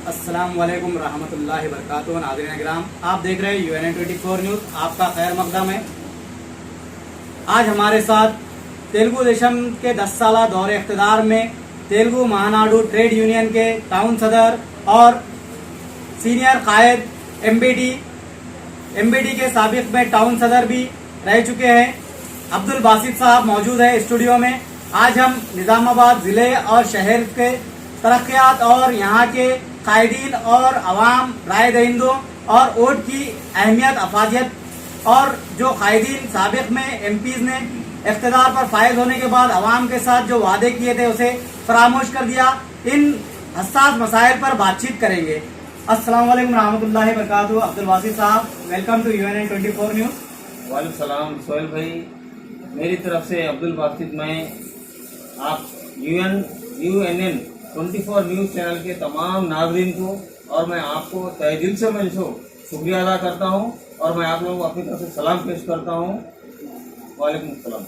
अस्सलाम वालेकुम रहमतुल्लाहि वबरकातुहू। नाज़रीन किराम, आप देख रहे हैं UNN 24 न्यूज़। आपका खैर मकदम है। आज हमारे साथ तेलुगु देशम के 10 साला दौरे इख्तिदार में तेलुगु महानाडु ट्रेड यूनियन के टाउन सदर और सीनियर कायद MBD के साबिक में टाउन सदर भी रह चुके हैं अब्दुल बासित साहब मौजूद है स्टूडियो में। आज हम निज़ामाबाद ज़िले और शहर के तरक्यात और यहाँ के कायदीन और अवाम राय दहिंदों और वोट की अहमियत अफादियत और जो कायदीन साबिक में MPs ने इख्तिदार पर फायज होने के बाद अवाम के साथ जो वादे किए थे उसे फरामोश कर दिया, इन हसास मसाइल पर बातचीत करेंगे। अस्सलाम वालेकुम रहमतुल्लाहि वबरकातुहू। अब्दुल बासित साहब, वेलकम टू UNN 24 न्यूज़। वालेकुम सलाम सोहेल भाई, मेरी तरफ से अब्दुल बासित मैं आप UNN 24 न्यूज़ चैनल के तमाम नाज़रीन को और मैं आपको तहे दिल से मैं शुक्रिया अदा करता हूं और मैं आप लोगों को अपनी तरफ से सलाम पेश करता हूं। वालेकुम सलाम।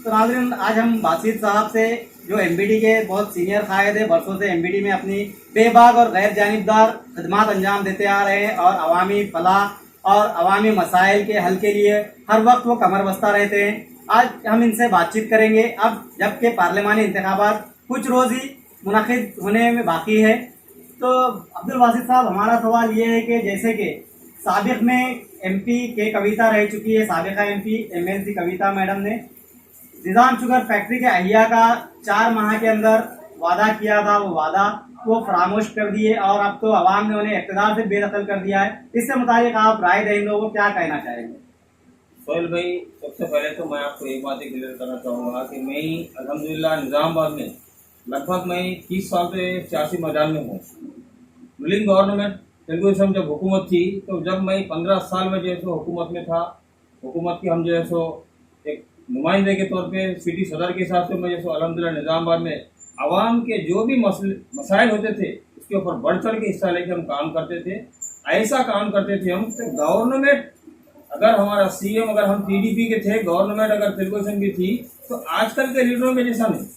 तो नाज़रीन, आज हम बासित साहब से जो MBD के बहुत सीनियर कायद है, बरसों से MBD में अपनी बेबाक और गैर जानिबदार खदमात अंजाम देते आ रहे हैं और अवामी फलाह और अवामी मसाइल के हल के लिए हर वक्त वो कमर बस्ता रहते हैं। आज हम इनसे बातचीत करेंगे। अब जबकि पार्लिमानी इंतखाबात कुछ रोज ही मुनक़िद होने में बाकी है, तो अब्दुल बासित साहब, हमारा सवाल ये है कि जैसे कि साबिक में MP के कविता रह चुकी है, साबिका MP MLC कविता मैडम ने निज़ाम शुगर फैक्ट्री के अहिया का 4 माह के अंदर वादा किया था, वो वादा वो फरामोश कर दिए और अब तो अवाम ने उन्हें इक़्तिदार से बेदखल कर दिया है। इससे मुताबिक आप राय दहिंदों को क्या कहना चाहेंगे? सोहेल भाई, सबसे पहले तो मैं आपको एक बात क्लियर करना चाहूँगा कि मैं अल्हम्दुलिल्लाह निज़ामाबाद में लगभग मैं 30 साल से सियासी मैदान में हूँ। रूलिंग गवर्नमेंट तेलुगु देशम जब हुकूमत थी, तो जब मैं 15 साल में जो है सो हुकूमत में था, हुकूमत की हम जो है सो एक नुमाइंदे के तौर पे सिटी सदर के हिसाब से मैं जो सो अल्हम्दुलिल्लाह निज़ामाबाद में आवाम के जो भी मसाइल होते थे उसके ऊपर बढ़ चढ़ के हिस्सा लेके हम काम करते थे। ऐसा काम करते थे हम तो गवर्नमेंट, अगर हमारा CM अगर हम TDP के थे, गवर्नमेंट अगर तेलुगु देशम की थी, तो आजकल के लीडरों में जैसा नहीं।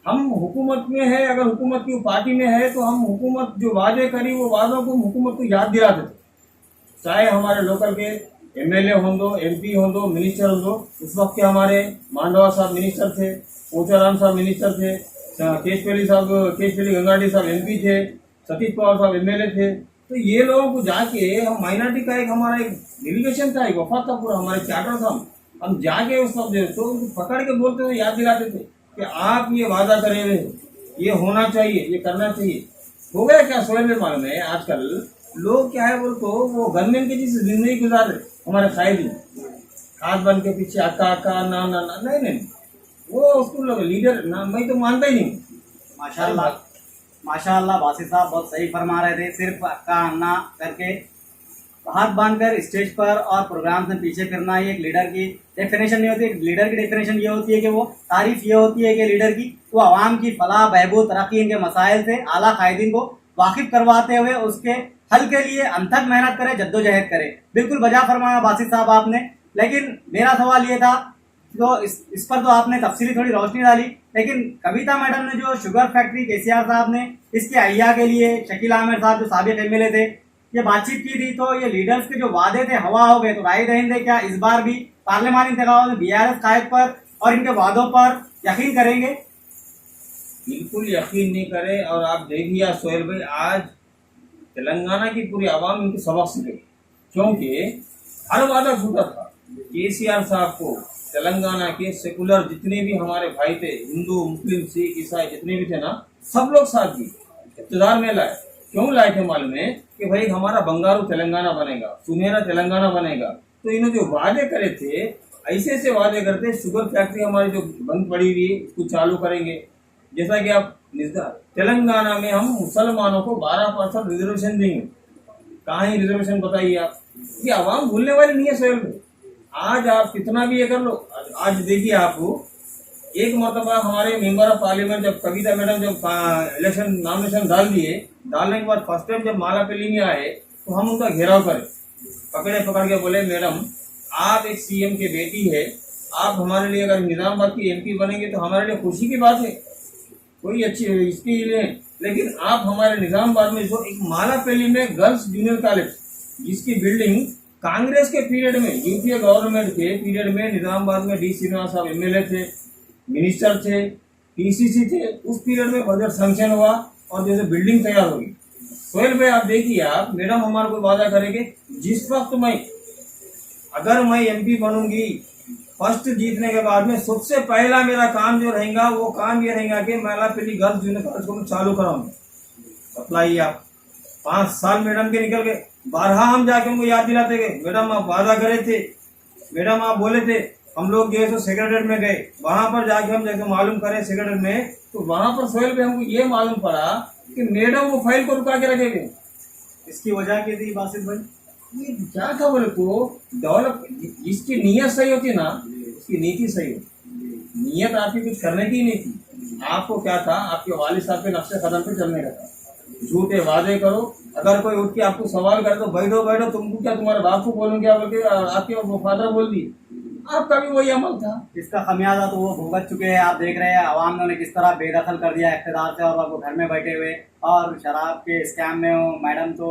हम हुकूमत में है, अगर हुकूमत की पार्टी में है तो हम हुकूमत जो वादे करी वो वादों को हुकूमत को याद दिलाते थे। चाहे हमारे लोकल के MLA हों दो, MP हों दो, मिनिस्टर हों दो। उस वक्त के हमारे मांडवा साहब मिनिस्टर थे, ऊंचाराम साहब मिनिस्टर थे, केशपेली गंगाटी साहब MP थे, सतीश पवार साहब MLA थे। तो ये लोगों को जाके हम माइनॉरिटी का एक हमारा एक डेलीगेशन था, एक वफाद था, पूरा हमारे चार्टर था, हम जाके उस वक्त तो उनको पकड़ के बोलते थे, याद दिलाते थे कि आप ये वादा करे हुए, ये होना चाहिए, ये करना चाहिए। हो गया क्या सोहेल में मालूम है, आजकल लोग क्या है बोल तो वो गनमैन की जैसी जिंदगी गुजार रहे हमारे कायदी, हाथ बन के पीछे अक्का अक्का ना ना ना, नहीं, वो उसको लीडर ना, मैं तो मानता ही नहीं। माशाअल्लाह बासित साहब बहुत सही फरमा रहे थे। सिर्फ अक्का अन्ना करके हाथ बांधकर स्टेज पर और प्रोग्राम से पीछे फिरना ही एक लीडर की डेफिनेशन नहीं होती। लीडर की डेफिनेशन ये होती है कि वो तारीफ ये होती है कि लीडर की वो आवाम की फलाह बहबूद तरक्की इनके मसाइल से आला कायदीन को वाकिफ करवाते हुए उसके हल के लिए अनथक मेहनत करे, जद्दोजहद करे। बिल्कुल बजा फरमाया बासित साहब आपने। लेकिन मेरा सवाल ये था, तो इस पर तो आपने तफसीली थोड़ी रोशनी डाली, लेकिन कविता मैडम ने जो शुगर फैक्ट्री KCR साहब ने इसके अहिया के लिए शकील आमिर साहब जो साबिक MLA थे ये बातचीत की थी, तो ये लीडर्स के जो वादे थे हवा हो गए। तो राय दहिंदे क्या इस बार भी पार्लियामानी इंतखाबात में BRS कायद पर और इनके वादों पर यकीन करेंगे? बिल्कुल यकीन नहीं करे। और आप देखिए सोहेल भाई, आज तेलंगाना की पूरी आवाम इनकी सबक सीखे, क्योंकि हर वादा झूठा था। KCR साहब को तेलंगाना के सेकुलर जितने भी हमारे भाई थे, हिंदू मुस्लिम सिख ईसाई जितने भी थे ना, सब लोग साथ दिए, इक़्तिदार में लाए। क्यों लाए थे मालूम है? कि भाई हमारा बंगारू तेलंगाना बनेगा, सुनहरा तेलंगाना बनेगा। तो इन्होंने जो वादे करे थे, ऐसे वादे करते, शुगर फैक्ट्री हमारी जो बंद पड़ी हुई है उसको चालू करेंगे। जैसा कि आप तेलंगाना में हम मुसलमानों को 12% रिजर्वेशन देंगे। कहाँ ही रिजर्वेशन बताइए आप? ये आवाम भूलने वाली नहीं है सोहेल में। आज आप कितना भी ये कर लो, आज देखिए आप एक मरतबा हमारे मेंबर ऑफ पार्लियामेंट जब कविता मैडम जब इलेक्शन नॉमिनेशन डालने के बाद फर्स्ट टाइम जब मालापल्ली में आए, तो हम उनका घेराव करें, पकड़ के बोले, मैडम आप एक CM की बेटी है, आप हमारे लिए अगर निज़ामाबाद की MP बनेंगे तो हमारे लिए खुशी की बात है। कोई अच्छी इसके लिए लेकिन आप हमारे निजामाबाद में जो एक मालापल्ली में गर्ल्स जूनियर कॉलेज, जिसकी बिल्डिंग कांग्रेस के पीरियड में, यूपीए गवर्नमेंट के पीरियड में निजामाबाद में डी श्रीनिवास साहब एमएलए थे, मिनिस्टर थे, पीसीसी थे, उस पीरियड में बजट सैंक्शन हुआ और जैसे बिल्डिंग तैयार होगी। सोहेल भाई आप देखिए, आप मैडम हमारे को वादा करेंगे जिस वक्त अगर मैं एमपी बनूंगी, फर्स्ट जीतने के बाद में सबसे पहला मेरा काम जो रहेगा वो काम ये रहेगा कि मालापल्ली गर्ल्स जूनियर कॉलेज को मैं चालू कराऊंगा। बतलाइए आप, 5 साल मैडम के निकल गए, 12 हम जाके उनको याद दिलाते गए, मैडम आप वादा करे थे, मैडम आप बोले थे। हम लोग जो है सो सेक्रेटरीट में गए, वहां पर जाके हम जैसे मालूम करें सेक्रेटरीट में, तो वहां पर सोहेल भाई हमको ये मालूम पड़ा कि मैडम वो फाइल को रुका के रखे गए। इसकी वजह क्या थी बासित भाई? ये क्या था बोले को डेवलप, जिसकी नीयत सही होती ना उसकी नीति सही होती। नीयत आपकी कुछ करने की नहीं थी, आपको क्या था, आपके वालिद साहब के नक्शे कदम पे चलने का था। झूठे वादे करो, अगर कोई उठ के आपको सवाल करे तो बैठो बैठो, तुमको क्या तुम्हारे बाप को बोलूं क्या बोल के आपके फादर बोल दी, आपका भी वही अमल था। इसका खमियाजा तो वो भुगत चुके हैं। आप देख रहे हैं अवाम ने उन्हें किस तरह बेदखल कर दिया इख्तिदार से, और वो घर में बैठे हुए और शराब के स्कैम में वो मैडम तो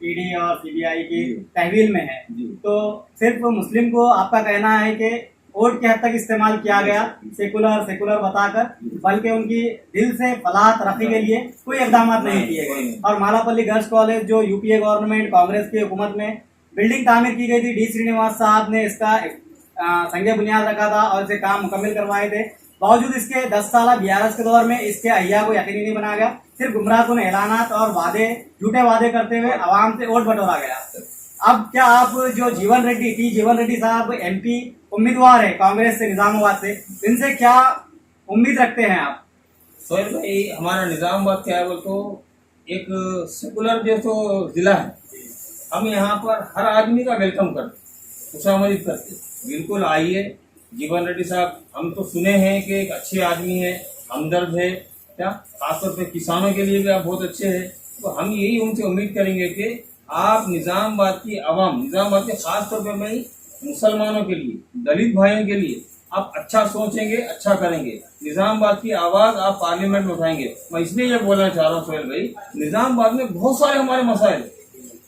ईडी और सीबीआई की तहवील में है। तो सिर्फ मुस्लिम को आपका कहना है कि वोट के हद तक इस्तेमाल किया गया, सेकुलर बताकर, बल्कि उनकी दिल से फलाह तरक्की के लिए कोई इकदाम नहीं किए गए। और मालापल्ली गर्ल्स कॉलेज जो यूपीए गवर्नमेंट कांग्रेस की हुकूमत में बिल्डिंग तामीर की गई थी, डी श्रीनिवास साहब ने इसका संगे बुनियाद रखा था और इसे काम मुकम्मल करवाए थे। बावजूद इसके 10 साल बीआरएस के दौर में इसके अहिया को यकीनी नहीं बनाया गया, सिर्फ गुमराहकुन ऐलानात और वादे, झूठे वादे करते हुए आवाम से वोट बटोरा गया। अब क्या आप जो जीवन रेड्डी साहब एमपी उम्मीदवार है कांग्रेस से निजामाबाद से, इनसे क्या उम्मीद रखते हैं आप? सोहेल भाई हमारा निजामाबाद क्या है बोल तो एक सेकुलर जो तो जिला है, हम यहाँ पर हर आदमी का वेलकम करते, खुशामदीद करते। बिल्कुल आइए, जीवन रेड्डी साहब हम तो सुने हैं कि एक अच्छे आदमी है, हमदर्द है, क्या खासतौर पे किसानों के लिए भी आप बहुत अच्छे हैं। तो हम यही उनसे उम्मीद करेंगे कि आप निजामाबाद की आवाम, निजामाबाद के खासतौर पे मैं मुसलमानों के लिए, दलित भाइयों के लिए आप अच्छा सोचेंगे, अच्छा करेंगे, निजामाबाद की आवाज आप पार्लियामेंट में उठाएंगे। मैं इसलिए ये बोलना चाह रहा हूँ सोहेल भाई, निजामाबाद में बहुत सारे हमारे मसाइल।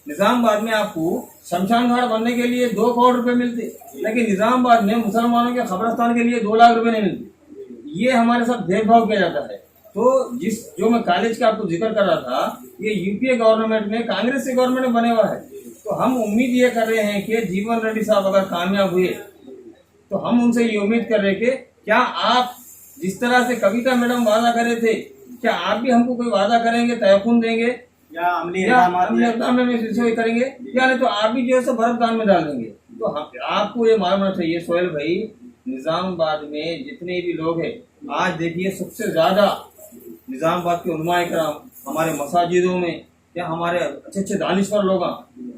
निजामाबाद में आपको शमशान घाट बनने के लिए 2 करोड़ रुपए मिलते, लेकिन निजामाबाद में मुसलमानों के कब्रिस्तान के लिए 2 लाख रुपए नहीं मिलते। ये हमारे साथ भेदभाव किया जाता है। तो जो मैं कॉलेज का आपको जिक्र कर रहा था, ये यूपीए गवर्नमेंट में, कांग्रेस के गवर्नमेंट में बने हुआ है। तो हम उम्मीद ये कर रहे हैं कि जीवन रेड्डी साहब अगर कामयाब हुए तो हम उनसे ये उम्मीद कर रहे हैं कि क्या आप जिस तरह से कविता मैडम वादा करे थे, क्या आप भी हमको कोई वादा करेंगे, तयकुन देंगे या अमली इक़दाम में करेंगे, या नहीं तो आप भी जो है सो भरतदान में डाल देंगे। तो आपको ये मालूम चाहिए सोहेल भाई, निजामाबाद में जितने भी लोग हैं, आज देखिए सबसे ज्यादा निजामाबाद के उलमा इकराम हमारे मसाजिदों में, या हमारे अच्छे अच्छे दानिश्वर लोग,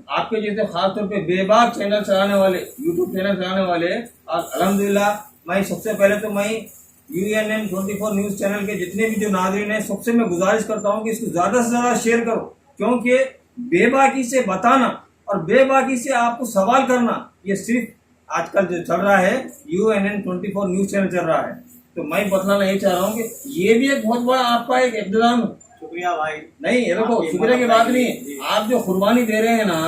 आपके जैसे खासतौर पे बेबाक चैनल चलाने वाले, यूट्यूब चैनल चलाने वाले, आज अल्हम्दुलिल्लाह मैं सबसे पहले तो मैं UNN 24 न्यूज़ चैनल के जितने भी जो नाज़रीन हैं, सबसे मैं गुजारिश करता हूं कि इसको ज़्यादा से ज़्यादा शेयर करो, क्योंकि बेबाकी से बताना और बेबाकी से आपको सवाल करना, ये सिर्फ आजकल जो चल रहा है UNN 24 न्यूज़ चैनल चल रहा है। तो मैं बतलाना ये चाह रहा हूँ कि ये भी एक बहुत बड़ा आपका एक इक़्तिदार। शुक्रिया भाई। नहीं देखो, शुक्रिया की बात नहीं, आप जो कुर्बानी दे रहे हैं ना,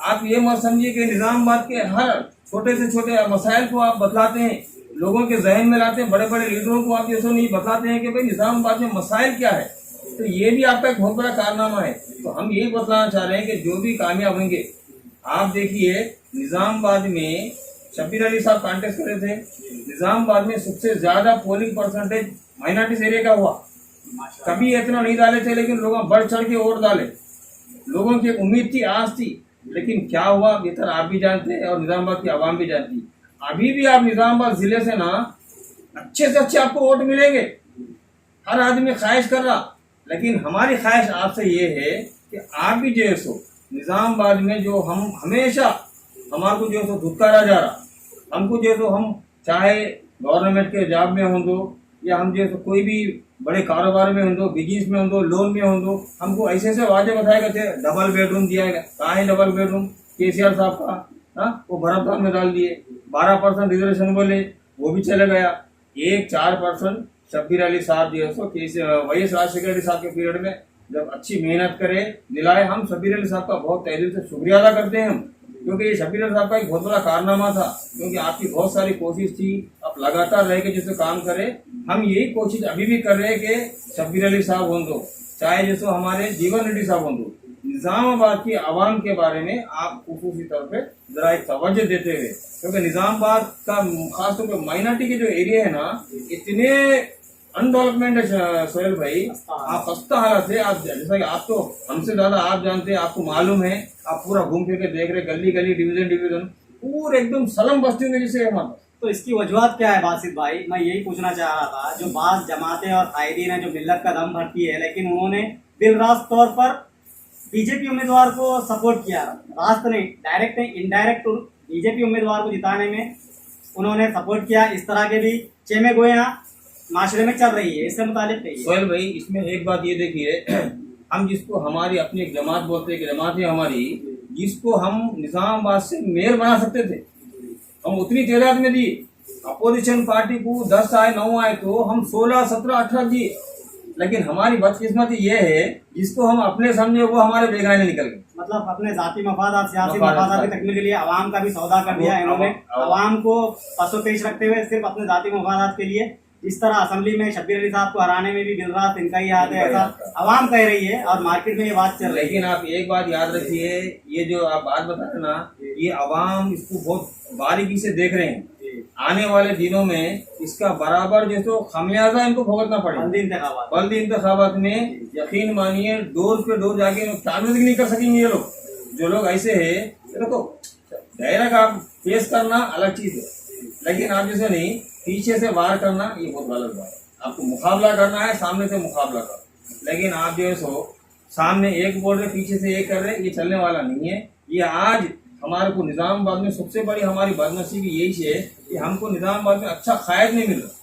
आप ये मत समझिए कि निजामाबाद के हर छोटे से छोटे मसाइल को आप बतलाते हैं, लोगों के जहन में लाते हैं, बड़े बड़े लीडरों को आप जैसे नहीं बताते हैं कि भाई निजामाबाद में मसाइल क्या है। तो ये भी आपका एक बहुत बड़ा कारनामा है। तो हम यही बतलाना चाह रहे हैं कि जो भी कामयाब होंगे, आप देखिए निजामाबाद में शब्बीर अली साहब कॉन्टेस्ट कर रहे थे, निजामाबाद में सबसे ज्यादा पोलिंग परसेंटेज माइनॉरिटीज एरिया का हुआ। कभी इतना नहीं डाले थे, लेकिन लोगों बढ़ चढ़ के वोट डाले, लोगों की उम्मीद थी, आस थी, लेकिन क्या हुआ बेहतर आप भी जानते हैं और निजामाबाद की आवाम भी जानती है। अभी भी आप निजामाबाद जिले से ना अच्छे से अच्छे आपको वोट मिलेंगे, हर आदमी ख्वाहिश कर रहा, लेकिन हमारी ख्वाहिश आपसे ये है कि आप भी जो है सो निजामाबाद में जो हम हमेशा हमारे को जो है सो धुतकारा जा रहा, हमको जो है सो हम चाहे गवर्नमेंट के जॉब में हों दो, या हम जो है सो कोई भी बड़े कारोबार में हों दो, बिजनेस में हों दो, लोन में हों दो, हमको ऐसे ऐसे वादे बताए गए थे, डबल बेडरूम दिया गया। कहाँ है डबल बेडरूम? केसीआर साहब का वो भरतदान में डाल दिए। 12% रिजर्वेशन बोले, वो भी चले गया। 4% शब्बीर अली साहब जो है सो वही राजशेखर साहब के पीरियड में जब अच्छी मेहनत करे दिलाए, हम शब्बीर अली साहब का बहुत तहे दिल से शुक्रिया अदा करते हैं हम, क्योंकि ये शब्बीर अली साहब का एक बहुत बड़ा कारनामा था, क्योंकि आपकी बहुत सारी कोशिश थी, आप लगातार रह के जैसे काम करें। हम यही कोशिश अभी भी कर रहे हैं कि शब्बीर अली साहब हों दो, चाहे जैसे हमारे जीवन रेड्डी साहब हों दो, निजामाबाद की आवाम के बारे में आप खुसूसी तौर पे जरा एक तवज्जो देते हुए, क्योंकि निजामाबाद का खासतौर पर माइनॉरिटी के जो एरिया है ना, इतने अनडेवलपमेंट है सोहेल भाई, आप खस्ता हालत है। आप जैसा कि आप तो हमसे ज्यादा आप जानते हैं, आपको मालूम है, आप पूरा घूम फिर के देख रहे, गली गली डिवीजन डिवीजन पूरे एकदम सलम बस्ती में जैसे हमारे। तो इसकी वजूहत क्या है बासित भाई? मैं यही पूछना चाह रहा था, जो बात जमातें और कायदीन है जो मिल्लत का दम भरती है, लेकिन उन्होंने बिलरास्त तौर पर बीजेपी उम्मीदवार को सपोर्ट किया, रास्त नहीं, डायरेक्ट नहीं, इनडायरेक्ट बीजेपी उम्मीदवार को जिताने में उन्होंने सपोर्ट किया। इस तरह के भी चेमे गोया माशरे में चल रही है, इससे मुतालिक नहीं है। सोहेल भाई, इसमें एक बात ये देखिए, हम जिसको हमारी अपनी एक जमात बोलते हैं कि जमात है हमारी, जिसको हम निजामाबाद से मेयर बना सकते थे, हम उतनी तादाद में दी। अपोजिशन पार्टी को 10 आए 9 आए तो हम 16 17 18 दिए, लेकिन हमारी बदकिस्मती ये है जिसको हम अपने समझे वो हमारे बेगाने निकल गए। मतलब अपने जाती मफादात, सियासी मफादात की तकमील के लिए अवाम का भी सौदा कर दिया इन्होंने, अवाम को पसोपेश रखते हुए सिर्फ अपने जाती मफादात के लिए। इस तरह असेंबली में शब्बीर अली साहब को हराने में भी दिन रात इनका ही हाथ है, ऐसा अवाम कह रही है और मार्केट में ये बात चल रही है। लेकिन आप एक बात याद रखिए, ये जो आप बात बता रहे ना, ये अवाम इसको बहुत बारीकी से देख रहे हैं। आने वाले दिनों में इसका बराबर जो तो खामियाजा इनको भुगतना पड़ेगा। बल्दी इंतखाबात में यकीन मानिए डोर पे डोर जाके तामीर नहीं कर सकेंगे ये लोग। जो लोग ऐसे है, देखो दायरा का फेस करना अलग चीज है, लेकिन आप जैसे नहीं पीछे से वार करना ये बहुत गलत बात है। आपको मुकाबला करना है, सामने से मुकाबला करो, लेकिन आप जो है सो सामने एक बोल रहे पीछे से एक कर रहे, ये चलने वाला नहीं है। ये आज हमारे को निजामाबाद में सबसे बड़ी हमारी बदनसीबी यही है कि हमको निजामाबाद में अच्छा कायद नहीं मिल रहा।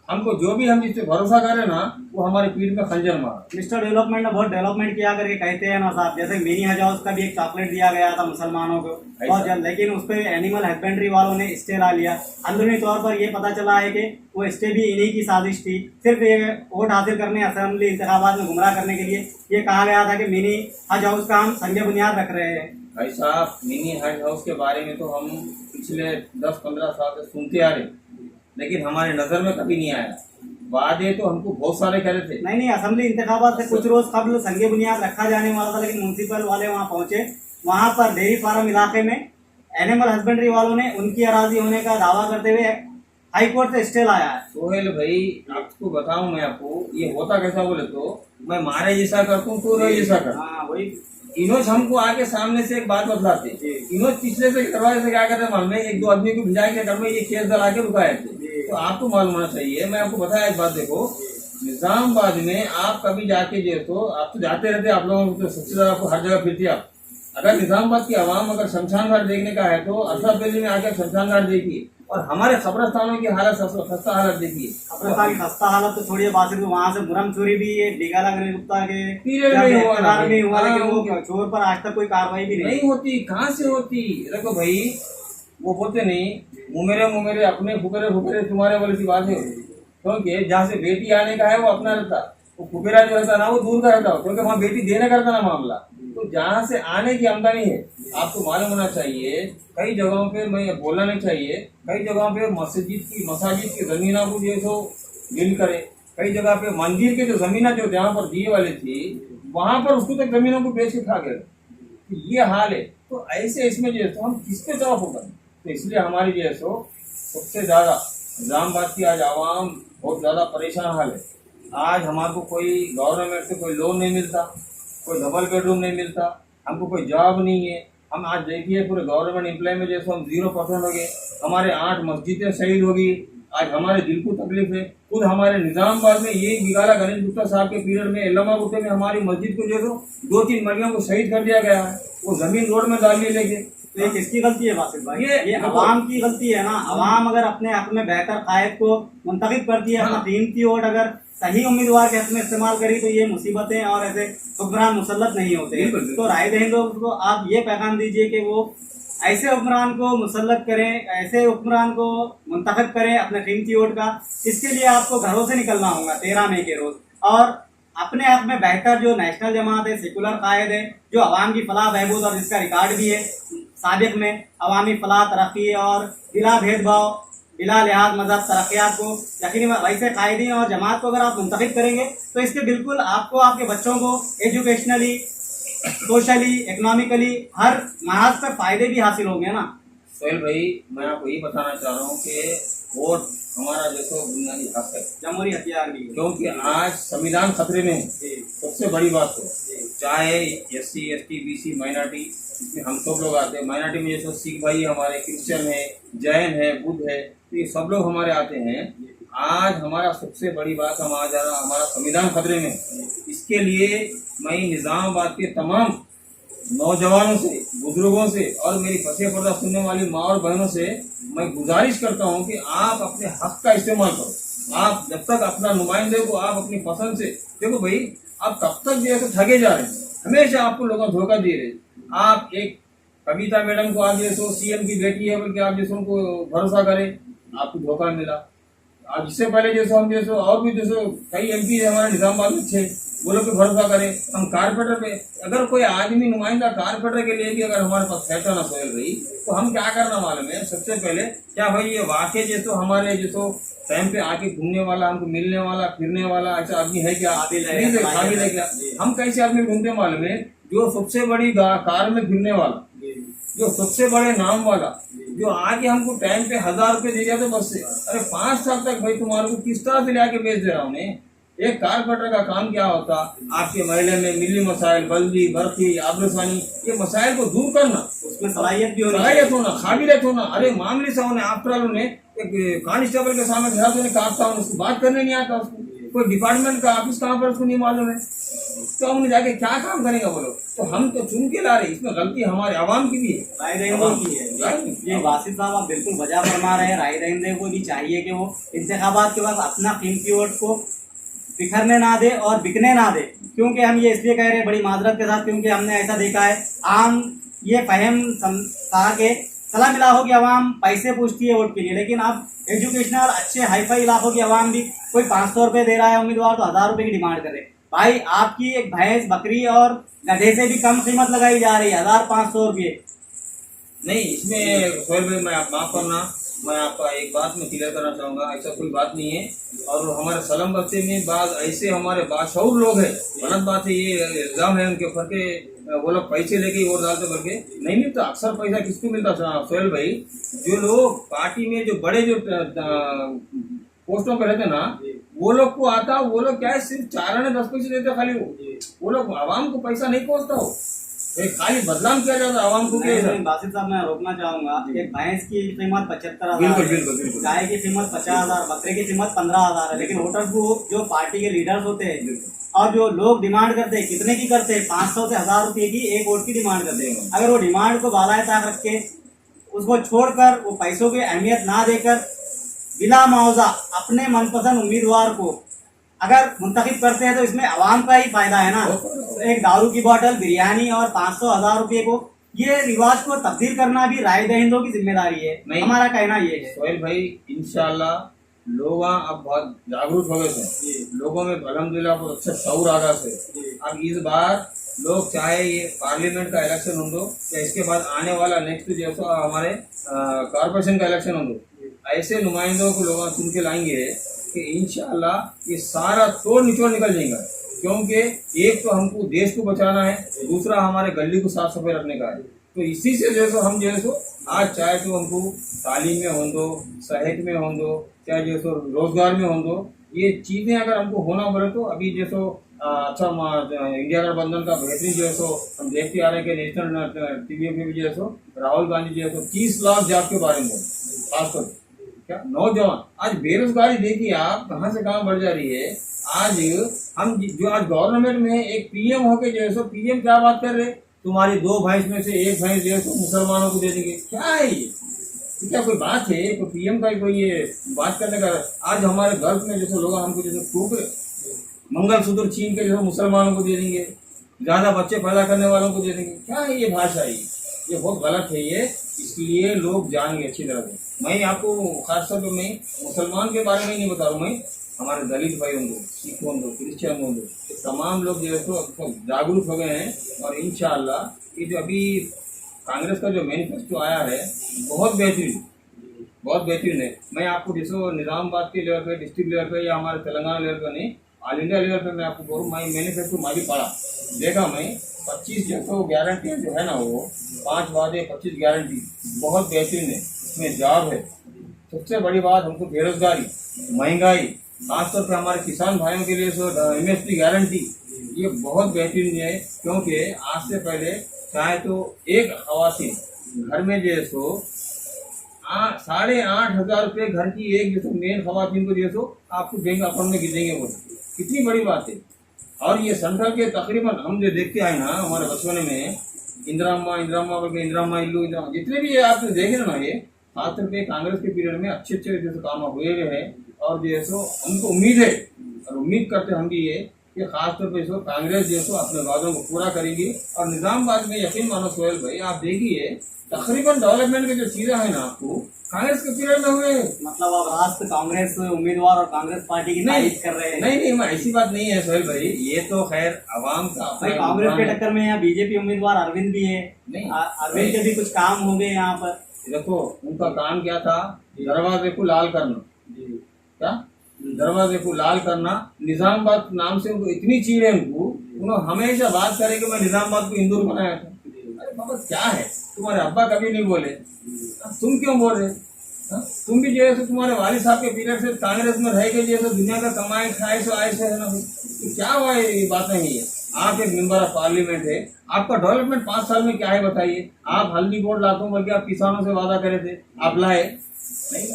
हमको जो भी हम जिस पे भरोसा करें ना, वो हमारे पीठ में खंजर मारा। मिस्टर डेवलपमेंट ने बहुत डेवलपमेंट किया करके कहते हैं ना साहब, जैसे मिनी हज हाउस का भी एक चॉकलेट दिया गया था मुसलमानों को बहुत जल्द, लेकिन उस पर एनिमल हस्बेंड्री वालों ने स्टे ला लिया। अंदरूनी तौर पर ये पता चला है कि वो स्टे भी इन्हीं की साजिश थी, सिर्फ ये वोट हासिल करने, असेंबली इंतखाबात में गुमराह करने के लिए ये कहा गया था कि मिनी हज हाउस का हम संग बुनियाद रख रहे हैं। भाई साहब, मिनी हज हाउस के बारे में तो हम पिछले 10-15 साल से सुनते आ रहे, लेकिन हमारे नजर में कभी नहीं आया। वादे तो हमको बहुत सारे करे थे। नहीं, असेंबली इंतखाबात से कुछ रोज कबल संग बुनियाद रखा जाने वाला था, लेकिन म्यूनसिपल वाले वहाँ पहुंचे, वहाँ पर डेयरी फार्म इलाके में एनिमल हस्बेंड्री वालों ने उनकी अराजी होने का दावा करते हुए हाई कोर्ट से स्टे लाया है। सोहेल भाई, आपको बताऊं मैं आपको ये होता कैसा बोले तो, मैं मारे जैसा करता हूँ तो जैसा कर। हाँ वही, इनोज हमको आके सामने से एक बात बतलाते, इनोज पिछले से दरवाजे से क्या करते मालूम है, 1-2 आदमी को भिजा के घर में ये केस डला के रुकाए थे। तो आपको मालूम होना चाहिए, मैं आपको बताया एक बात, देखो निजामाबाद में आप कभी जाके जो तो आप तो जाते रहते, आप लोगों को तो सबसे ज्यादा आपको हर जगह फिरती आप। अगर निजामाबाद की आवाम अगर शमशान घाट देखने का है तो अशरफ वैली में आकर शमशान घाट देखिए, और हमारे कब्रस्तानों की हालत खस्ता हालत देखिए। कब्रस्तान की खस्ता हालत तो छोड़िए बासित, वहाँ से मुरम चोरी भी ये डिगाला गुप्ता के पीरियड में हुआ, लेकिन वो चोर पर आज तक कोई कार्रवाई भी नहीं होती। कहाँ से होती? देखो भाई, वो बोलते नहीं मुमेरे अपने फुकरे तुम्हारे वाली सी बात है, क्योंकि जहाँ से बेटी आने का है वो अपना रहता, वो फुकेरा जो रहता ना वो दूर का रहता, क्योंकि वहाँ बेटी देने का रहता ना मामला। तो जहाँ से आने की आमदनी है, आपको मालूम होना चाहिए, कई जगहों पे मैं बोलना नहीं चाहिए, कई जगहों पे मसाजिद की जमीनों को जो सो डील करे, कई जगह पे मंदिर के जो जमीन जो जहाँ पर दिए वाली थी वहां पर उसको तक जमीनों को बेच के खा गए। तो ये हाल है। तो ऐसे इसमें जो है तो हम किसके जवाब होगा? तो इसलिए हमारी जो है सो सबसे ज्यादा निजामाबाद की आज आवाम बहुत ज्यादा परेशान हाल है। आज हमारे को कोई गवर्नमेंट से कोई लोन नहीं मिलता, कोई डबल बेडरूम नहीं मिलता, हमको कोई जॉब नहीं है। हम आज देखिए पूरे गवर्नमेंट एम्प्लॉय में जैसे हम 0% हो गए, हमारे 8 मस्जिदें शहीद होगी। आज हमारे दिल को तकलीफ है। खुद हमारे निजामाबाद में ये बिगाला गणेश गुप्ता साहब के पीरियड में इलामा गुट्टे में हमारी मस्जिद को जो 2-3 मरियों को शहीद कर दिया गया है, वो जमीन रोड में डाल ली लेके। तो ये किसकी गलती है बासित भाई? ये अवाम की गलती है ना। अवाम अगर अपने हक में बेहतर कायद को मुंतखब करती है, अपना कीमती वोट अगर सही उम्मीदवार के हक में इस्तेमाल करी, तो ये मुसीबतें और ऐसे हुक्मरान मुसल्लत नहीं होते। तो राय दहिंदों को आप ये पैगाम दीजिए कि वो ऐसे हुक्मरान को मुसल्लत करें, ऐसे हुक्मरान को मुंतखब करें अपने कीमती वोट का। इसके लिए आपको घरों से निकलना होगा 13 मई के रोज, और अपने आप में बेहतर जो नेशनल जमात है, सेकुलर कायद है, जो अवाम की फलाह बहबूद और जिसका रिकॉर्ड भी है साबिक में अवामी फलाह तरक्की और बिला भेदभाव बिला लिहाज मजहब तरक्यात को यकीनी वैसे कायदीन और जमात को अगर आप मुंतखब करेंगे तो इसके बिल्कुल आपको आपके बच्चों को एजुकेशनली, सोशली, इकोनॉमिकली हर महाज पर फायदे भी हासिल होंगे ना। सोहेल भाई, मैं आपको ये बताना चाह रहा हूँ कि वोट हमारा जैसे बुनियादी हक है, जमहूरी हथियार भी है। क्योंकि आज संविधान खतरे में है। जी, सबसे बड़ी बात तो जी, चाहे SC ST BC माइनॉरिटी, इसमें हम सब लोग आते हैं। माइनॉरिटी में जैसे सिख भाई हमारे, क्रिश्चियन है, जैन है, बुद्ध है, तो ये सब लोग हमारे आते हैं। आज हमारा सबसे बड़ी बात, हमारा संविधान खतरे में है। इसके लिए मैं निज़ामाबाद के तमाम नौजवानों से, बुजुर्गों से और मेरी फतेह पर्दा सुनने वाली माँ और बहनों से मैं गुजारिश करता हूँ कि आप अपने हक का इस्तेमाल करो। आप जब तक अपना नुमाइंदे को आप अपनी पसंद से, देखो भाई, आप तब तक जो है तो ठगे जा रहे हैं, हमेशा आपको लोग धोखा दे रहे हैं। आप एक कविता मैडम को आप जैसो CM की बेटी है बोल के आप जैसे उनको भरोसा करें, आपको धोखा मिला। अब इससे पहले जैसे हम जैसे और भी जैसे कई MP हमारे निजामाबाद में थे, वो लोग पे भरोसा करें। हम कारपोरेटर पे, अगर कोई आदमी नुमाइंदा कारपोरेटर के लिए भी अगर हमारे पास बैठा ना सोहेल भाई, तो हम क्या करना मालूम है? सबसे पहले क्या भाई, ये वाकई जैसे हमारे जैसे टाइम पे आके घूमने वाला, हमको मिलने वाला, फिरने वाला ऐसा आदमी है क्या? काबिल है क्या? हम कैसे आदमी ढूंढते मालूम है? जो सबसे बड़ी कार में फिरने वाला, जो सबसे बड़े नाम वाला, जो आके हमको टाइम पे 1000 रुपए दे दिया तो बस से, अरे 5 साल तक भाई तुम्हारे को किस तरह से लाके बेच दे रहा हूँ। एक कारपेंटर का काम क्या होता? आपके महल्ले में मिली मसाइल, बल्दी, बर्फी, आबरसानी, ये मसाइल को दूर करना, उसमें सलाहियत भी होना, काबिलियत होना। अरे मामले साहब ने, आफ्टर ने एक कांस्टेबल के सामने खड़ा होने काटता हूँ, उसको बात करने नहीं आता, उसको कोई डिपार्टमेंट का ऑफिस कहाँ पर उसको नहीं मालूम है, तो हमने जाके क्या काम करेगा बोलो? तो हम तो चुन के ला रहे, इसमें गलती हमारे आवाम की भी है, राय दहिंदों की है। ये वासिफ साहब आप बिल्कुल वजह फरमा रहे हैं। राय दहिंदे को भी चाहिए कि वो इंतखाबात के बाद अपना कीमती वोट को बिखरने ना दे और बिकने ना दे। क्योंकि हम ये इसलिए कह रहे हैं बड़ी माजरत के साथ, क्योंकि हमने ऐसा देखा है, आम ये फहम कहा के सलाह मिला हो कि आवाम पैसे पूछती है वोट के लिए, लेकिन अब एजुकेशनल अच्छे हाईफाई इलाकों की आवाम भी कोई 500 रुपये दे रहा है उम्मीदवार, तो 1000 रुपये की डिमांड कर रहे हैं। भाई आपकी एक भैंस, बकरी और गधे से भी कम कीमत लगाई जा रही है, 1500 रुपये। नहीं, इसमें सोहेल भाई, मैं आप माफ करना, मैं आपका एक बात में क्लियर करना चाहूँगा, ऐसा कोई बात नहीं है। और हमारे सलम बस्ती में बाद ऐसे हमारे बादशाह लोग हैं, गलत बात है, ये इल्ज़ाम है उनके ऊपर के वो लोग पैसे लेके वोट डालते करके नहीं मिलता। अक्सर पैसा किसको मिलता सोहेल भाई? जो लोग पार्टी में जो बड़े जो पोस्टों पे रहते ना, वो लोग को आता, वो लोग क्या है, सिर्फ 4 आने 10 पैसे देते खाली, वो लोग आवाम को पैसा नहीं पहुँचता हो, खाली बदनाम किया जाता है आवाम को। बासित साहब मैं रोकना चाहूंगा, एक भैंस की कीमत 75,000, बिल्कुल, गाय की कीमत 50,000, बकरे की कीमत 15,000 है, लेकिन वोटर्स को जो पार्टी के लीडर्स होते हैं और जो लोग डिमांड करते हैं, कितने की करते हैं? 500 से 1000 रुपये की एक वोट की डिमांड करते हैं। अगर वो डिमांड को बालाए ताक रख के उसको छोड़कर, वो पैसों की अहमियत ना देकर बिला मुआवजा अपने मनपसंद उम्मीदवार को अगर मुंतखब करते हैं, तो इसमें आवाम का ही फायदा है ना। तो एक दारू की बोतल, बिरयानी और 500-1000 रुपये को, ये रिवाज को तब्दील करना भी राय दहिंदों की जिम्मेदारी है। हमारा कहना ये है सोहेल भाई, इंशाल्लाह लोग अब बहुत जागरूक हो गए थे, लोगों में अल्हम्दुलिल्लाह बहुत अच्छा शऊर आ गया थे। अब इस बार लोग चाहे ये पार्लियामेंट का इलेक्शन हो दो या इसके बाद आने वाला नेक्स्ट जैसा हमारे कॉर्पोरेशन का इलेक्शन हो दो, ऐसे नुमाइंदों को लोग चुन के लाएंगे कि इंशाल्लाह ये सारा तोड़ निचोड़ निकल जाएगा। क्योंकि एक तो हमको देश को बचाना है, दूसरा हमारे गली को साफ सफाई रखने का है। तो इसी से जैसे हम जैसे आज चाहे तो हमको तालीम में हो दो, सेहत में हो दो, चाहे जैसे रोजगार में हो दो, ये चीज़ें अगर हमको होना बोले तो अभी जैसे अच्छा इंडिया गठबंधन का बेहतरीन जो है सो हम देखते आ रहे हैं कि नेशनल TV पे भी जो है सो राहुल गांधी जो है सो 30 लाख जॉब के बारे में खासकर क्या नौजवान, आज बेरोजगारी देखिए आप कहाँ से कहाँ बढ़ जा रही है। आज हम जो आज गवर्नमेंट में एक PM होके जो है सो PM क्या बात कर रहे, तुम्हारी 2 भैंस में से 1 भैंस जो है सो मुसलमानों को दे देंगे। क्या है ये? क्या कोई बात है? तो PM का कोई ये बात करने का? आज हमारे गर्ल्स में जैसे लोग हमको जैसे खूब मंगलसूत्र छीन के जैसे मुसलमानों को दे देंगे, ज्यादा बच्चे पैदा करने वालों को दे देंगे। क्या है ये भाषा? ये ये बहुत गलत है ये, इसलिए लोग जानेंगे अच्छी तरह से। मैं आपको खासतौर पर मैं मुसलमान के बारे में नहीं बता रहा हूँ, मैं हमारे दलित भाई होंगे, सिख होंगे, क्रिश्चियन होंगे, तो तमाम लोग जो है तो जागरूक हो गए हैं। और इंशाअल्लाह ये जो अभी कांग्रेस का जो मैनिफेस्टो आया है बहुत बेहतरीन, बहुत बेहतरीन है। मैं आपको जैसे निज़ामाबाद के लेवल पे, डिस्ट्रिक्ट लेवल पे या हमारे तेलंगाना लेवल पे नहीं, ऑल इंडिया लेवल पे मैं आपको बोलूँ, मैं मैनिफेस्टो मैं भी पढ़ा, देखा मैं 25 जो गारंटी जो है ना, वो 5 वादे 25 गारंटी बहुत बेहतरीन है। इसमें जॉब है, सबसे बड़ी बात हमको बेरोजगारी, महंगाई, खासतौर पर हमारे किसान भाइयों के लिए MSP गारंटी, ये बहुत बेहतरीन है। क्योंकि आज से पहले चाहे तो एक खवातीन घर में जो है सो 8,500 रुपये घर की एक जो मेन खवातीन को जो है सो आपको बैंक अकाउंट में गिरेंगे, वो कितनी बड़ी बात है। और ये सेंट्रल के तकरीबन हम जो देखते आए ना हमारे बचपने में, इंदिराम्मा इल्लू जितने भी आप देखे ना, ये खासतौर पे कांग्रेस के पीरियड में अच्छे जैसे काम हुए हैं। और जो है सो हमको उम्मीद है और उम्मीद करते हम भी ये कि खासतौर पे सो कांग्रेस जो है सो अपने वादों को पूरा करेगी। और निज़ामाबाद में यकीन मानो सोहेल भाई, आप देखिए तकरीबन डेवलपमेंट की जो चीजें हैं ना आपको कांग्रेस के पीरियड में हुए। मतलब आप राष्ट्र कांग्रेस उम्मीदवार और कांग्रेस पार्टी की तारीफ कर रहे हैं? नहीं, मैं ऐसी बात नहीं है सोहेल भाई, ये तो खैर आवाम का भाई कांग्रेस के टक्कर में यहाँ बीजेपी उम्मीदवार अरविंद भी है। नहीं, अरविंद के भी कुछ काम होंगे यहाँ पर। देखो उनका काम क्या था, दरवाजे को लाल करना, क्या दरवाजे को लाल करना। निजामाबाद नाम से उनको इतनी चीड़ है, उन्होंने हमेशा बात करे कि मैं निजामाबाद को इंदौर बनाया था। अरे बाबा क्या है, तुम्हारे अब्बा कभी नहीं बोले, तुम क्यों बोल रहे? तुम भी जो है तुम्हारे वालिद साहब के पीरियड से कांग्रेस में रह के जो है दुनिया का कमाए खाए सो आए से है ना, तो क्या हुआ ये बात नहीं है। आप एक मेंबर ऑफ पार्लियामेंट है, आपका डेवलपमेंट 5 साल में क्या है बताइए। आप हल्दी बोर्ड लाते हो बल्कि आप किसानों से वादा करे थे, आप लाए नहीं।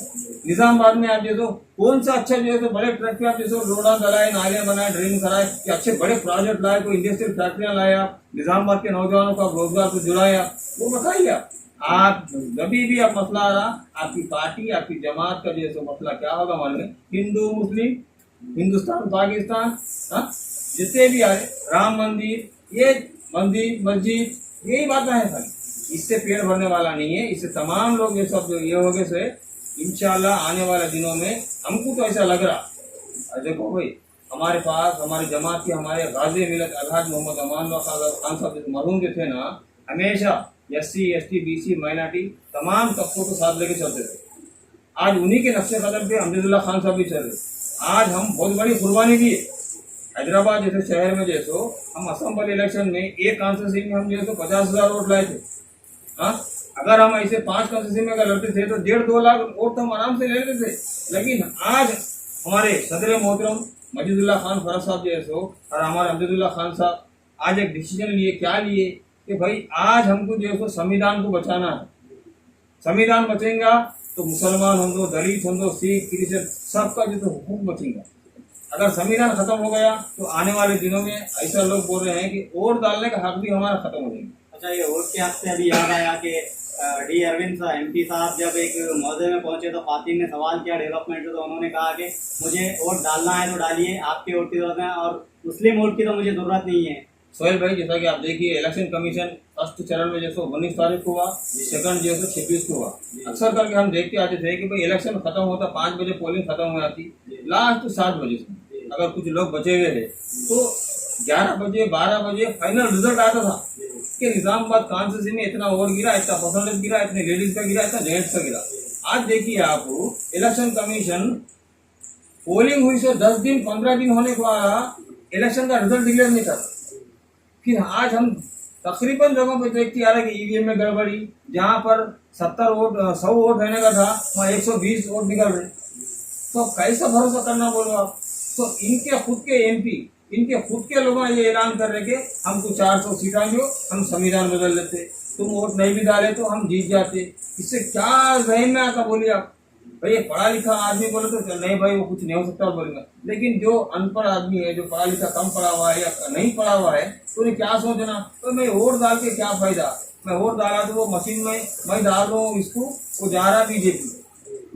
निजामाबाद में आप जो कौन सा अच्छा जो है तो बड़े ट्रक पे आप जैसे रोड़ा डलाए, नालियां बनाए, ड्रेन कराए, कि अच्छे बड़े प्रोजेक्ट लाए, कोई इंडस्ट्रियल फैक्ट्रियां लाए, आप निजामाबाद के नौजवानों को रोजगार को जुड़ाया, वो बताइए। आप कभी भी आप मसला आ रहा, आपकी पार्टी आपकी जमात का जैसे मसला क्या होगा मालूम है, हिंदू मुस्लिम, हिंदुस्तान पाकिस्तान, जितने भी आए, राम मंदिर, ये मंदिर मस्जिद, यही बातें हैं खाली। इससे पेड़ भरने वाला नहीं है। इससे तमाम लोग ये सब ये हो गए से इंशाल्लाह आने वाले दिनों में हमको तो ऐसा लग रहा। देखो भाई, हमारे पास हमारे जमात के हमारे गाजी मिलत अलहाज मोहम्मद अमान खान साहब मरहूम जो थे ना, हमेशा SC ST BC माइनॉरिटी तमाम तबकों को साथ लेके चलते थे। आज उन्हीं के नक्शे कदम पे अमजदुल्ला खान साहब भी चल रहे। आज हम बहुत बड़ी कुर्बानी दी है। हैदराबाद जैसे शहर में जैसो हम असेंबली इलेक्शन में एक कॉन्स्टिट्यूंसी में हम जैसे 50,000 वोट लाए थे। हाँ, अगर हम ऐसे 5 कॉन्स्टिट्यूंसी में अगर लड़ते थे तो 1.5-2 लाख वोट तो हम आराम से ले लेते थे। लेकिन आज हमारे सदर मोहतरम मजीदुल्लाह खान फरज साहब जैसो और हमारे अमजदुल्ला खान साहब आज एक डिसीजन लिए, क्या लिए कि भाई आज हमको जो है संविधान को बचाना है। संविधान बचेगा तो मुसलमान होंगे, दलित होंगे, सिख क्रिश्चियन सबका जो तो हुकूक बचेगा। अगर संविधान खत्म हो गया तो आने वाले दिनों में ऐसा लोग बोल रहे हैं कि वोट डालने का हक भी हमारा खत्म हो जाएगा। अच्छा, ये वोट के हक से अभी याद आया कि डी अरविंद साहब MP साहब जब एक मौजे में पहुंचे तो खातिन ने सवाल किया डेवलपमेंट से, तो उन्होंने कहा कि मुझे वोट डालना है तो डालिए, आपके वोट की जरूरत है और मुस्लिम वोट की तो मुझे जरूरत नहीं है। सोहेल भाई, जैसा कि आप देखिए इलेक्शन कमीशन फर्स्ट चरण में जैसे 19 तारीख को हुआ, सेकंड जो है 26 को हुआ। अक्सर करके हम देखते आते थे कि भाई इलेक्शन खत्म होता 5 बजे पोलिंग खत्म हो जाती, लास्ट 7 बजे से अगर कुछ लोग बचे हुए थे तो 11 बजे 12 बजे फाइनल रिजल्ट आता था कि निजामाबाद कॉन्स्टिट्यूंसी में इतना वोट गिरा, इतना परसेंटेज गिरा, इतने लेडीज का गिरा, इतना जेंट्स का गिरा। आज देखिए आप इलेक्शन कमीशन पोलिंग हुई से 10 दिन 15 दिन होने के बाद इलेक्शन का रिजल्ट डिक्लेयर नहीं करता। फिर आज हम तकरीबन जगहों पे देखते आ रहे कि EVM में गड़बड़ी, जहाँ पर 100 वोट रहने का था वहाँ 120 वोट निकल रहे। तो कैसा भरोसा करना बोलो आप। तो इनके खुद के MP, इनके खुद के लोग ये ऐलान कर रहे कि हमको 400 सीटा जो हम संविधान बदल देते, तुम वोट नहीं भी डाले तो हम जीत जाते। इससे क्या जहन में आता बोलिए आप। भाई ये पढ़ा लिखा आदमी बोले तो नहीं भाई वो कुछ नहीं हो सकता बोलेगा, लेकिन जो अनपढ़ आदमी है, जो पढ़ा लिखा कम पढ़ा हुआ है या नहीं पढ़ा हुआ है, तो उन्हें क्या सोचना, तो मैं वोट डाल के क्या फायदा। मैं वोट डाला तो वो मशीन में मैं डाल रहा हूँ इसको, वो जा रहा BJP,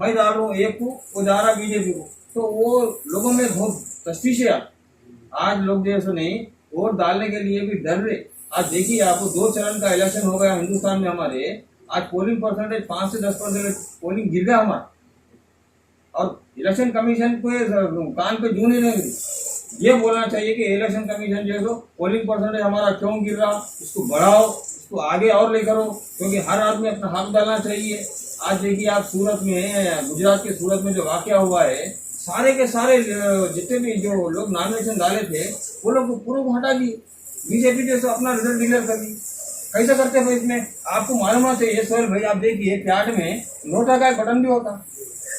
मैं डाल रहा हूँ एक को, वो जा रहा BJP को। तो वो लोगों में बहुत तश्वीश है। आज लोग जैसे नहीं वोट डालने के लिए भी डर रहे। आज देखिए आपको 2 चरण का इलेक्शन हो गया हिंदुस्तान में हमारे, आज पोलिंग परसेंटेज 5 से 10% पोलिंग गिर गया हमारा, और इलेक्शन कमीशन को कान पे जूं नहीं लगी। ये बोलना चाहिए कि इलेक्शन कमीशन जो है तो पोलिंग परसेंटेज हमारा क्यों गिर रहा, इसको बढ़ाओ, इसको आगे और ले करो, क्योंकि हर आदमी अपना हक डालना चाहिए। आज देखिए आप सूरत में, गुजरात के सूरत में जो वाकया हुआ है, सारे के सारे जितने भी जो लोग नॉमिनेशन डाले थे वो लोग पूरा को हटा दिए, बीजेपी जो अपना रिजल्ट डिक्लेयर कर दी। कैसे करते हैं इसमें? आपको मालूम चाहिए सोहेल भाई, आप देखिए प्याट में नोटा का एक बटन भी होता,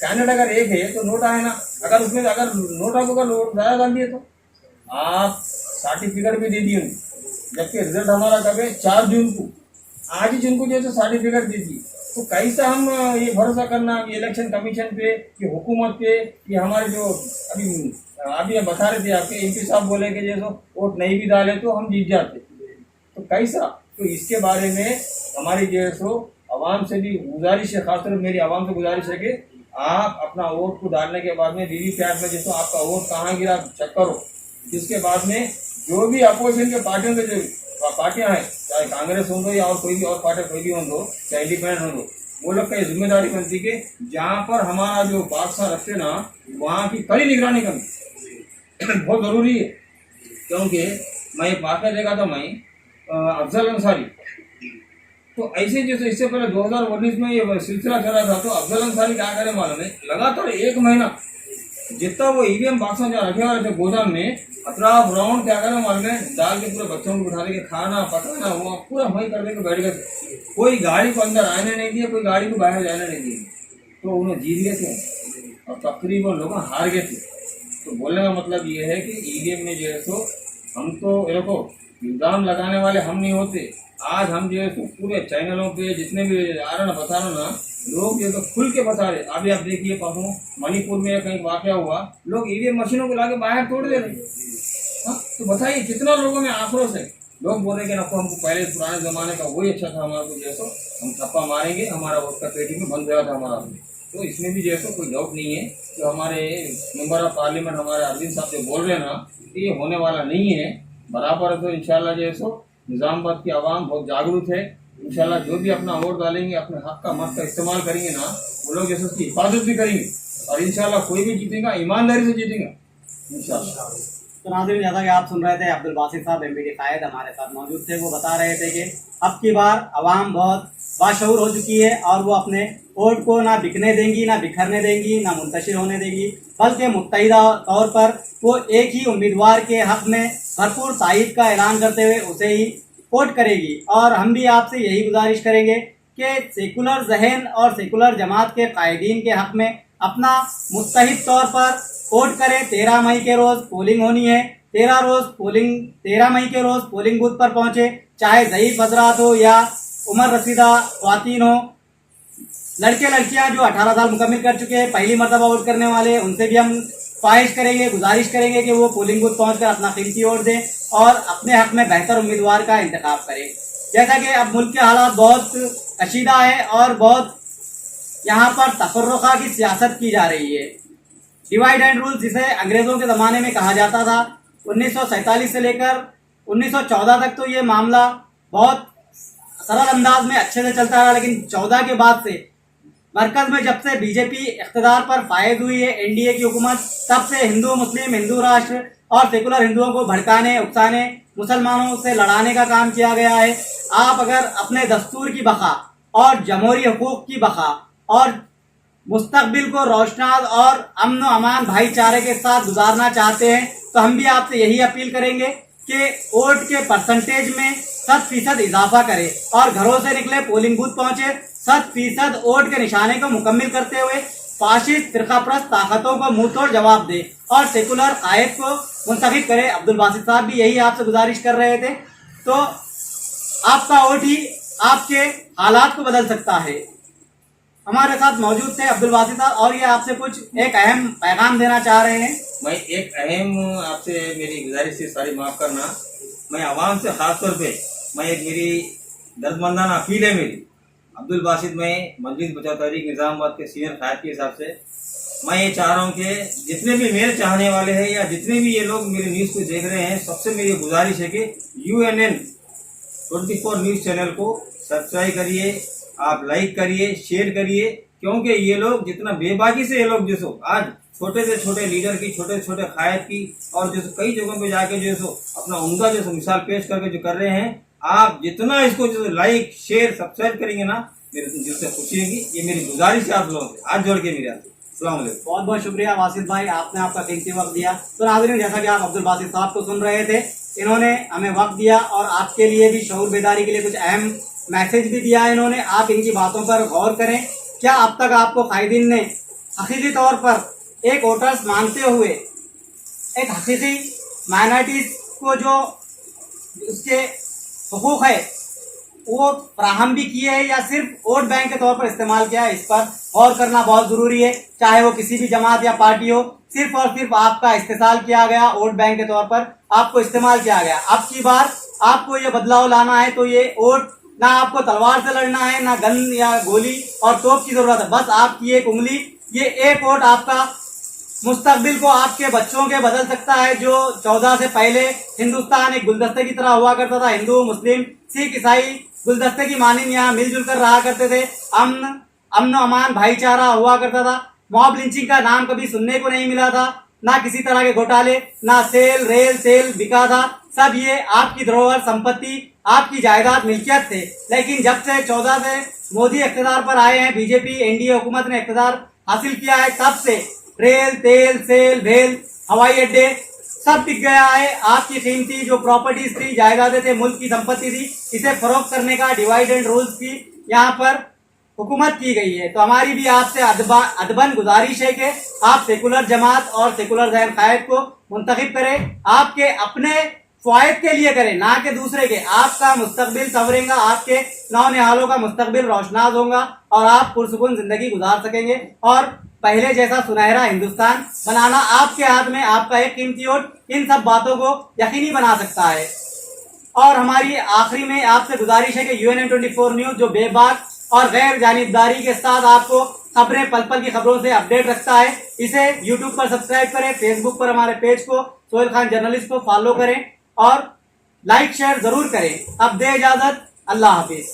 कैंडिडेट अगर एक है तो नोटा है ना, अगर उसमें अगर नोटा को अगर ज़्यादा डाल दिए तो आप सर्टिफिकेट भी दे दिए, जबकि रिजल्ट हमारा कब है 4 जून को, आज ही जून को जैसे सर्टिफिकेट दे दिए। तो कैसा हम ये भरोसा करना इलेक्शन कमीशन पे कि हुकूमत पे कि हमारे जो अभी बता रहे थे आपके एमपी साहब बोले कि जैसे वोट नहीं भी डाले तो हम जीत जाते, तो कैसा? तो इसके बारे में हमारी जो है सो आवाम से भी गुजारिश है, खासतौर मेरी आवाम से गुजारिश है कि आप अपना वोट को डालने के बाद में वीवीपैट में जैसे आपका वोट कहाँ गिरा चेक करो। इसके बाद में जो भी अपोजिशन के पार्टियों के जो पार्टियां हैं, चाहे कांग्रेस हो दो या और कोई भी और पार्टी कोई भी हो दो, चाहे इंडिपेंडेंट हो दो, वो लोग का जिम्मेदारी बनती है कि जहाँ पर हमारा जो बादशाह रखते ना वहाँ की कड़ी निगरानी करनी बहुत ज़रूरी है। क्योंकि मैं एक वाक़या देखा था, मैं अफजल अंसारी, तो ऐसे जैसे इससे पहले 2019 में ये सिलसिला चला था, तो अफजल अंसारी क्या करे मालूम है, लगातार 1 महीना जितना वो ईवीएम बॉक्सों जहाँ रखे हुए थे गोदाम में, 18 राउंड क्या करे मालूम है, डाल के पूरे बच्चों को उठा के खाना पकाना हुआ पूरा वहीं कर के बैठ गए। कोई गाड़ी को अंदर आने नहीं दिया, कोई गाड़ी को बाहर जाने नहीं दिया, तो उन्हें जीत गए थे और तकरीबन लोग हार गए थे। तो बोलने का मतलब ये है कि ईवीएम में जो है तो हम तो देखो इल्ज़ाम लगाने वाले हम नहीं होते। आज हम जो है तो पूरे चैनलों पे जितने भी आ रहा ना बता रहा ना, लोग जो है तो खुल के बता रहे। अभी आप देखिए परसों मणिपुर में कहीं वाक़या हुआ, लोग ईवीएम मशीनों को लाके बाहर तोड़ दे रहे। हाँ, तो बताइए कितना लोगों में आक्रोश है। लोग बोल रहे कि आपको हमको पहले पुराने ज़माने का वही अच्छा था, हमारे को जैसो हम थप्पा मारेंगे, हमारा वोट का पेटी में बंद गया था हमारा। तो इसमें भी जैसो कोई डाउट नहीं है। जो हमारे मेंबर ऑफ पार्लियामेंट हमारे अरविंद साहब जो बोल रहे हैं ना, ये होने वाला नहीं है बराबर। तो इंशाल्लाह जैसो निज़ामाबाद की आवाम बहुत जागरूक है। इंशाल्लाह जो भी अपना वोट डालेंगे, अपने हक का मत का इस्तेमाल करेंगे ना, वो लोग जैसे उसकी हिफाजत भी करेंगे और इंशाल्लाह कोई भी जीतेगा ईमानदारी से जीतेगा इंशाल्लाह। तो नाज़रीन, जैसा कि आप सुन रहे थे, अब्दुल बासित साहब एमपीडी कायद हमारे साथ मौजूद थे। वो बता रहे थे कि अब की बार आवाम बहुत बाशऊर हो चुकी है और वो अपने वोट को ना बिकने देंगी, ना बिखरने देंगी, ना मुंतशिर होने देंगी, बल्कि मुत्तहिदा तौर पर वो एक ही उम्मीदवार के हक में भरपूर तायद का ऐलान करते हुए उसे ही वोट करेगी। और हम भी आपसे यही गुजारिश करेंगे कि सेकुलर जहन और सेकुलर जमात के कायदीन के हक में अपना मुत्तहिद तौर पर वोट करें। 13 मई के रोज़ पोलिंग होनी है। 13 मई के रोज़ पोलिंग बूथ पर पहुंचे, चाहे ज़ईफ़ हजरात हो या उम्र रसीदा ख्वातीन हो, लड़के लड़कियां जो 18 साल मुकम्मिल कर चुके हैं, पहली मरतबा वोट करने वाले, उनसे भी हम ख्वाहिश करेंगे, गुजारिश करेंगे कि वो पोलिंग बूथ पहुंचकर अपना कीमती वोट दें और अपने हक में बेहतर उम्मीदवार का इंतखाब करें। जैसा कि अब मुल्क के हालात बहुत कशीदा है और बहुत यहाँ पर तफर्रुक़ा की सियासत की जा रही है। डिवाइड एंड रूल, जिसे अंग्रेज़ों के ज़माने में कहा जाता था, 1947 से लेकर 1914 तक तो ये मामला बहुत सरल अंदाज में अच्छे से चलता रहा, लेकिन 14 के बाद से मरकज़ में जब से बीजेपी इख्तिदार पर फायद हुई है, एनडीए की हुकूमत, तब से हिंदू मुस्लिम, हिंदू राष्ट्र और सेकुलर हिंदुओं को भड़काने, उकसाने, मुसलमानों से लड़ाने का काम किया गया है। आप अगर अपने दस्तूर की बका और जमहूरी हुकूक की बका और मुस्तकबिल को रोशनाद और अमन व अमान भाईचारे के साथ गुजारना चाहते हैं, तो हम भी आपसे यही अपील करेंगे कि वोट के परसेंटेज में 100% इजाफा करें और घरों से निकले, पोलिंग बूथ पहुंचे, 100% वोट के निशाने को मुकम्मिल करते हुए फाशिस्ट फिरकाप्रस्त ताकतों को मुंह तोड़ जवाब दे और सेकुलर कायद को मुंतखब करे। अब्दुल बासित साहब भी यही आपसे गुजारिश कर रहे थे। तो आपका वोट ही आपके हालात को बदल सकता है। हमारे साथ मौजूद थे अब्दुल बासित साहब और ये आपसे कुछ एक अहम पैगाम देना चाह रहे हैं। मैं एक अहम आपसे मेरी गुजारिश है, सारी माफ़ करना, मैं आवाम से ख़ास तौर पे मैं एक मेरी दर्दमंदाना अपील है मेरी। अब्दुल बासित, मैं मजलिस बचाओ तहरीक निज़ामाबाद के सीनियर कायद के हिसाब से मैं ये चाह रहा हूँ कि जितने भी मेरे चाहने वाले हैं या जितने भी ये लोग मेरी न्यूज़ को देख रहे हैं, सबसे मेरी गुजारिश है कि UNN 24 न्यूज़ चैनल को सब्सक्राइब करिए, आप लाइक करिए, शेयर करिए, क्योंकि ये लोग जितना बेबाकी से ये लोग जो सो आज छोटे से छोटे लीडर की, छोटे से छोटे कायद की और जो कई जगहों पे जाके जो सो अपना उम्दा जो मिसाल पेश करके जो कर रहे हैं, आप जितना इसको जो लाइक शेयर सब्सक्राइब करेंगे ना, मेरे दिल से खुशी होगी। ये मेरी गुजारिश है आप लोगों से, हाथ जोड़ के मेरे अस्सलाम वालेकुम। बहुत बहुत शुक्रिया वासिद भाई, आपने आपका कीमती वक्त दिया। तो नाज़रीन, जैसा कि आप अब्दुल बासित साहब को सुन रहे थे, इन्होंने हमें वक्त दिया और आपके लिए भी शऊर बेदारी के लिए कुछ अहम मैसेज भी दिया है इन्होंने। आप इनकी बातों पर गौर करें। क्या अब तक आपको कायदीन ने हकीकी तौर पर एक वोटर्स मानते हुए एक हकीकी माइनॉरिटीज को जो उसके हुकूक है वो फ्राहम भी किए हैं या सिर्फ वोट बैंक के तौर पर इस्तेमाल किया है, इस पर गौर करना बहुत ज़रूरी है। चाहे वो किसी भी जमात या पार्टी हो, सिर्फ और सिर्फ आपका इस्तेमाल किया गया, वोट बैंक के तौर पर आपको इस्तेमाल किया गया। अब की बार आपको ये बदलाव लाना है तो ये वोट ना आपको तलवार से लड़ना है, ना गन या गोली और तोप की जरूरत है। बस आपकी एक उंगली, ये एक वोट आपका मुस्तकबिल को आपके बच्चों के बदल सकता है। जो 14 से पहले हिंदुस्तान एक गुलदस्ते की तरह हुआ करता था, हिंदू मुस्लिम सिख ईसाई गुलदस्ते की मानिंद यहाँ मिलजुल कर रहा करते थे, अमन अमान भाईचारा हुआ करता था, मॉब लिंचिंग का नाम कभी सुनने को नहीं मिला था, ना किसी तरह के घोटाले, ना सेल रेल तेल बिका था। सब ये आपकी धरोहर संपत्ति, आपकी जायदाद मिल्कियत थे। लेकिन जब से 14 से मोदी इख्तियार पर आए हैं, बीजेपी एनडीए हुकूमत ने इख्तियार हासिल किया है, तब से रेल तेल सेल भेल हवाई अड्डे सब बिक गया है। आपकी कीमती जो प्रॉपर्टीज थी, जायदादें थे, मुल्क की संपत्ति थी, इसे फरोख्त करने का डिवाइड एंड रूल्स की यहाँ पर हुकूमत की गई है। तो हमारी भी आपसे अदबन गुजारिश है कि आप सेकुलर जमात और सेकुलर ज़हन कायद को मुंतखब करें, आपके अपने फायद के लिए करें, ना कि दूसरे के। आपका मुस्तकबिल संवरेगा, आपके नौनिहालों का मुस्तकबिल रोशनास होगा और आप पुरसुकून जिंदगी गुजार सकेंगे और पहले जैसा सुनहरा हिंदुस्तान बनाना आपके हाथ में। आपका एक कीमती वोट इन सब बातों को यकीनी बना सकता है। और हमारी आखिरी में आपसे गुजारिश है कि UNM 24 न्यूज जो बेबाक और गैर जानिबदारी के साथ आपको खबरें पल पल की खबरों से अपडेट रखता है, इसे YouTube पर सब्सक्राइब करें, फेसबुक पर हमारे पेज को सोहेल खान जर्नलिस्ट को फॉलो करें और लाइक शेयर जरूर करें। अब दे इजाजत, अल्लाह हाफिज।